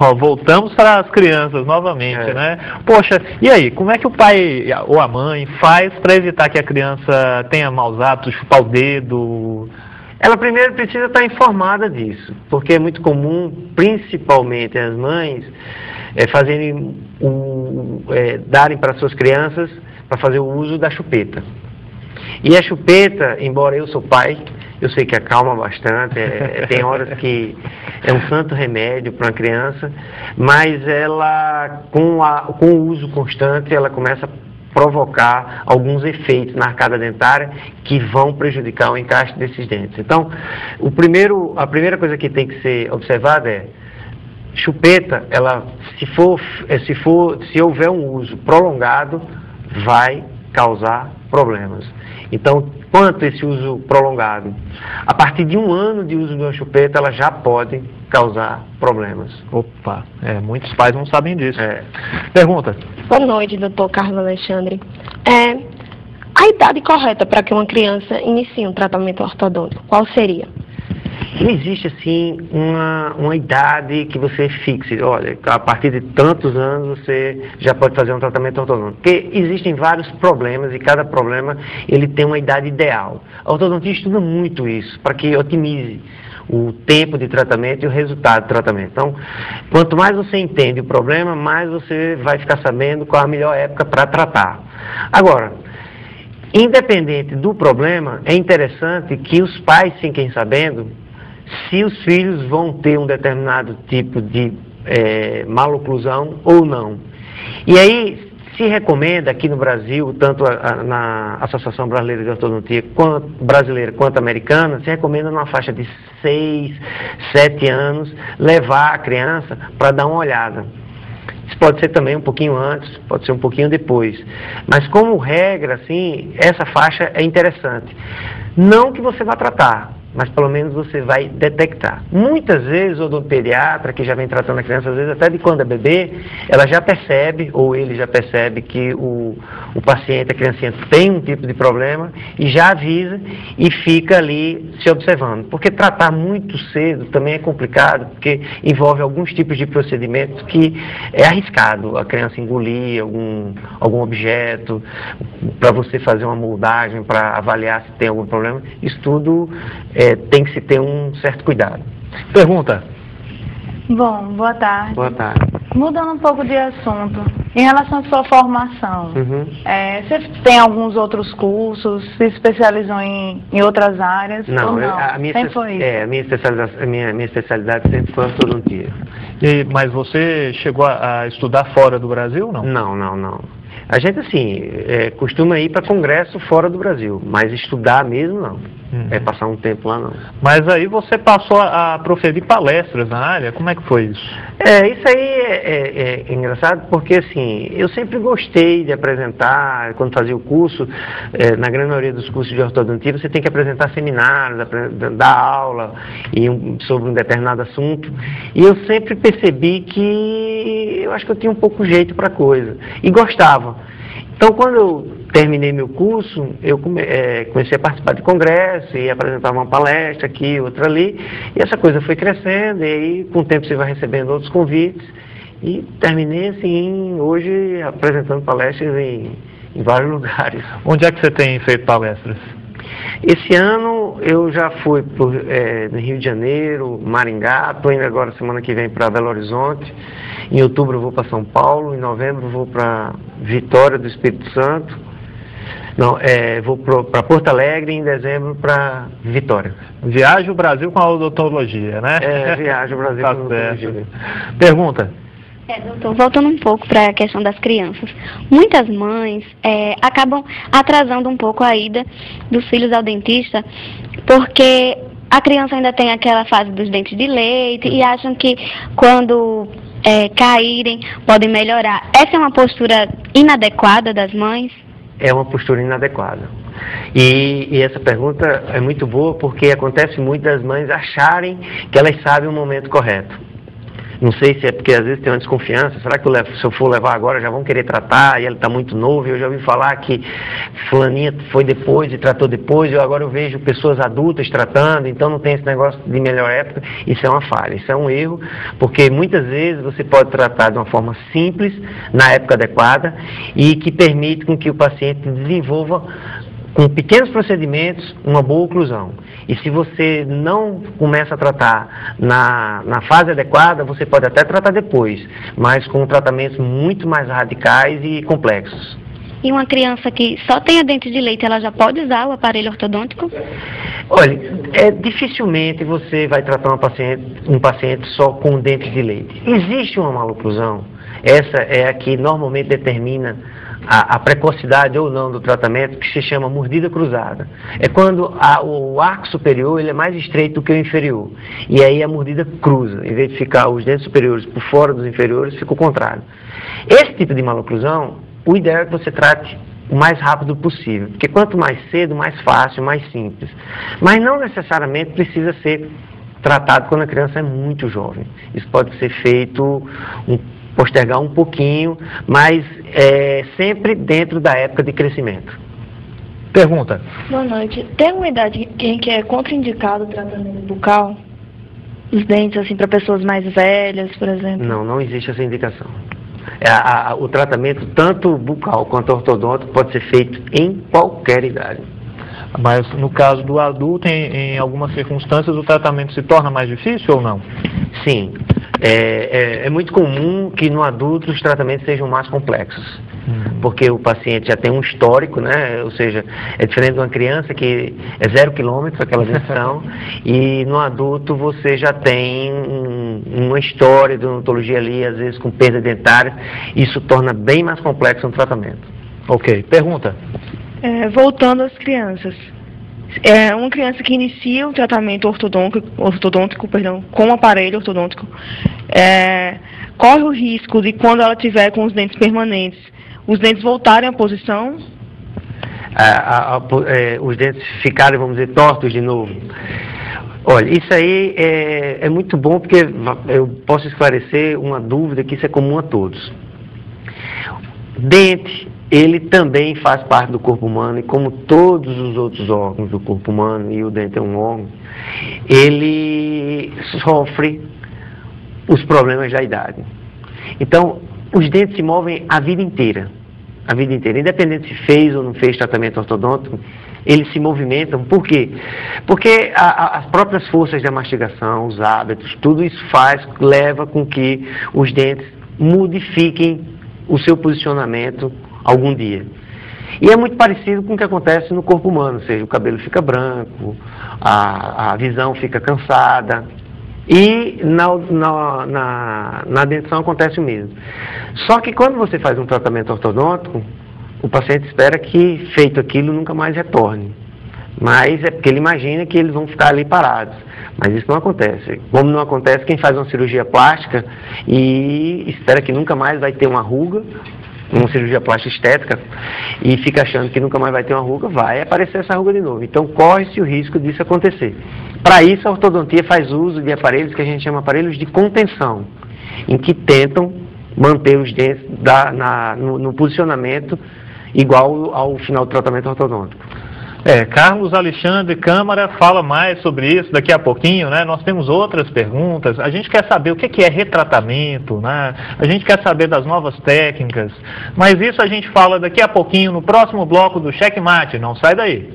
Ó, voltamos para as crianças novamente, né? Poxa, e aí, como é que o pai ou a mãe faz para evitar que a criança tenha maus hábitos, chupar o dedo? Ela primeiro precisa estar informada disso, porque é muito comum, principalmente as mães, darem para suas crianças para fazer o uso da chupeta. E a chupeta, embora eu sou pai, eu sei que acalma bastante, tem horas que é um santo remédio para uma criança, mas ela, com o uso constante, ela começa a provocar alguns efeitos na arcada dentária que vão prejudicar o encaixe desses dentes. Então, a primeira coisa que tem que ser observada é: chupeta, ela, se houver um uso prolongado, vai causar problemas. Então, quanto esse uso prolongado? A partir de 1 ano de uso de uma chupeta, ela já pode causar problemas. Opa, muitos pais não sabem disso. Pergunta. Boa noite, doutor Carlos Alexandre. A idade correta para que uma criança inicie um tratamento ortodôntico, qual seria? Não existe, assim, uma idade que você fixe. Olha, a partir de tantos anos você já pode fazer um tratamento ortodôntico. Porque existem vários problemas e cada problema ele tem uma idade ideal. A ortodontia estuda muito isso, para que otimize o tempo de tratamento e o resultado do tratamento. Então, quanto mais você entende o problema, mais você vai ficar sabendo qual a melhor época para tratar. Agora, independente do problema, é interessante que os pais fiquem sabendo se os filhos vão ter um determinado tipo de maloclusão ou não. E aí se recomenda aqui no Brasil, tanto na Associação Brasileira de Ortodontia brasileira quanto americana, se recomenda numa faixa de 6, 7 anos, levar a criança para dar uma olhada. Isso pode ser também um pouquinho antes, pode ser um pouquinho depois. Mas como regra, assim, essa faixa é interessante. Não que você vá tratar, mas pelo menos você vai detectar. Muitas vezes o odontopediatra, que já vem tratando a criança, às vezes até de quando é bebê, ela já percebe, ou ele já percebe que o paciente, a criancinha, tem um tipo de problema e já avisa e fica ali se observando. Porque tratar muito cedo também é complicado, porque envolve alguns tipos de procedimentos que é arriscado a criança engolir algum objeto, para você fazer uma moldagem, para avaliar se tem algum problema. Isso tudo tem que se ter um certo cuidado. Pergunta. Bom, boa tarde. Boa tarde. Mudando um pouco de assunto, em relação à sua formação, você tem alguns outros cursos, se especializou em outras áreas? Não, ou não? A minha especialidade sempre foi ortodontia. Mas você chegou a estudar fora do Brasil, não? Não. A gente, assim, costuma ir para congresso fora do Brasil, mas estudar mesmo não. Passar um tempo lá não. Mas aí você passou a proferir palestras na área, como é que foi isso? Isso aí é engraçado porque, assim, eu sempre gostei de apresentar, quando fazia o curso, na grande maioria dos cursos de ortodontia, você tem que apresentar seminários, dar aula sobre um determinado assunto, e eu sempre percebi que eu acho que eu tinha um pouco jeito para a coisa, e gostava. Então, quando eu terminei meu curso, eu comecei a participar de congresso e apresentar uma palestra aqui, outra ali, e essa coisa foi crescendo, e aí, com o tempo, você vai recebendo outros convites, e terminei, assim, hoje apresentando palestras em vários lugares. Onde é que você tem feito palestras? Esse ano eu já fui no Rio de Janeiro, Maringá, estou indo agora semana que vem para Belo Horizonte, em outubro eu vou para São Paulo, em novembro eu vou para Vitória do Espírito Santo, vou para Porto Alegre e em dezembro para Vitória. Viaja o Brasil com a odontologia, né? Viaja o Brasil com a odontologia. Pergunta. Doutor, voltando um pouco para a questão das crianças, muitas mães acabam atrasando um pouco a ida dos filhos ao dentista, porque a criança ainda tem aquela fase dos dentes de leite e acham que quando caírem podem melhorar. Essa é uma postura inadequada das mães? É uma postura inadequada. E essa pergunta é muito boa porque acontece muito das mães acharem que elas sabem o momento correto. Não sei se é porque às vezes tem uma desconfiança, será que se eu for levar agora já vão querer tratar e ele está muito novo? Eu já ouvi falar que fulaninha foi depois e tratou depois, agora eu vejo pessoas adultas tratando, então não tem esse negócio de melhor época. Isso é uma falha, isso é um erro, porque muitas vezes você pode tratar de uma forma simples, na época adequada, e que permite com que o paciente desenvolva, com pequenos procedimentos, uma boa oclusão. E se você não começa a tratar na fase adequada, você pode até tratar depois, mas com tratamentos muito mais radicais e complexos. E uma criança que só tenha dente de leite, ela já pode usar o aparelho ortodôntico? Olha, dificilmente você vai tratar um paciente só com dente de leite. Existe uma maloclusão, essa é a que normalmente determina a precocidade ou não do tratamento, que se chama mordida cruzada. É quando o arco superior ele é mais estreito do que o inferior. E aí a mordida cruza. Em vez de ficar os dentes superiores por fora dos inferiores, fica o contrário. Esse tipo de maloclusão, o ideal é que você trate o mais rápido possível. Porque quanto mais cedo, mais fácil, mais simples. Mas não necessariamente precisa ser tratado quando a criança é muito jovem. Isso pode ser feito postergar um pouquinho, mas sempre dentro da época de crescimento. Pergunta. Boa noite. Tem uma idade em que é contraindicado o tratamento bucal? Os dentes, assim, para pessoas mais velhas, por exemplo? Não, não existe essa indicação. O tratamento, tanto bucal quanto ortodôntico, pode ser feito em qualquer idade. Mas no caso do adulto, em algumas circunstâncias, o tratamento se torna mais difícil ou não? Sim. É muito comum que no adulto os tratamentos sejam mais complexos, porque o paciente já tem um histórico, né? Ou seja, é diferente de uma criança que é 0 km aquela dentição, e no adulto você já tem uma história de odontologia ali, às vezes com perda dentária, isso torna bem mais complexo o tratamento. Ok, pergunta. Voltando às crianças. Uma criança que inicia o tratamento ortodôntico com o aparelho ortodôntico, corre o risco de, quando ela tiver com os dentes permanentes, os dentes voltarem à posição? Os dentes ficarem, vamos dizer, tortos de novo. Olha, isso aí é muito bom, porque eu posso esclarecer uma dúvida que isso é comum a todos. Dente, ele também faz parte do corpo humano, e como todos os outros órgãos do corpo humano, e o dente é um órgão, ele sofre os problemas da idade. Então, os dentes se movem a vida inteira. A vida inteira. Independente se fez ou não fez tratamento ortodôntico, eles se movimentam. Por quê? Porque as próprias forças da mastigação, os hábitos, tudo isso leva com que os dentes modifiquem o seu posicionamento algum dia. E é muito parecido com o que acontece no corpo humano, ou seja, o cabelo fica branco, a visão fica cansada, e na dentição acontece o mesmo. Só que quando você faz um tratamento ortodôntico, o paciente espera que, feito aquilo, nunca mais retorne. Mas é porque ele imagina que eles vão ficar ali parados. Mas isso não acontece. Como não acontece, quem faz uma cirurgia plástica e espera que nunca mais vai ter uma ruga, uma cirurgia plástica estética, e fica achando que nunca mais vai ter uma ruga, vai aparecer essa ruga de novo. Então corre-se o risco disso acontecer. Para isso a ortodontia faz uso de aparelhos que a gente chama aparelhos de contenção, em que tentam manter os dentes no posicionamento igual ao final do tratamento ortodôntico. Carlos Alexandre Câmara fala mais sobre isso daqui a pouquinho, né? Nós temos outras perguntas. A gente quer saber o que é retratamento, né? A gente quer saber das novas técnicas. Mas isso a gente fala daqui a pouquinho no próximo bloco do Checkmate. Não sai daí.